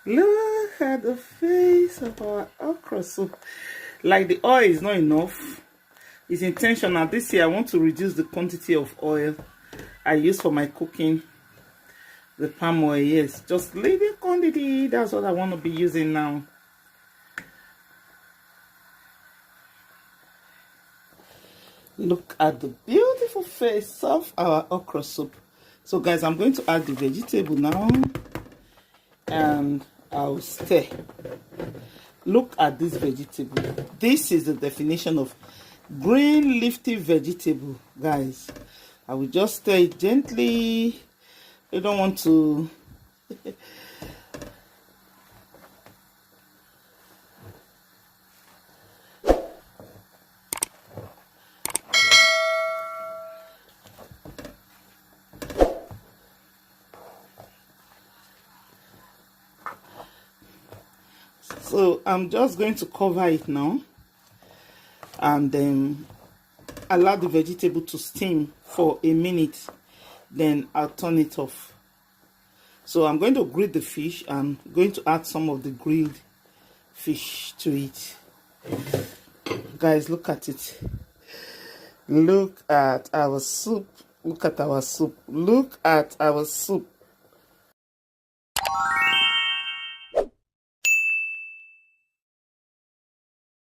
Look at the face of our okra soup. Like the oil is not enough. It's intentional. This year I want to reduce the quantity of oil I use for my cooking. The palm oil, yes, just little quantity. That's what I want to be using now. Look at the beautiful face of our okra soup. So guys, I'm going to add the vegetable now, and I'll stir. Look at this vegetable. This is the definition of green leafy vegetable, guys. I will just stir it gently. You don't want to so I'm just going to cover it now and then allow the vegetable to steam for a minute, then I'll turn it off. So I'm going to grill the fish. I'm going to add some of the grilled fish to it. Guys, look at it. Look at our soup. Look at our soup. Look at our soup.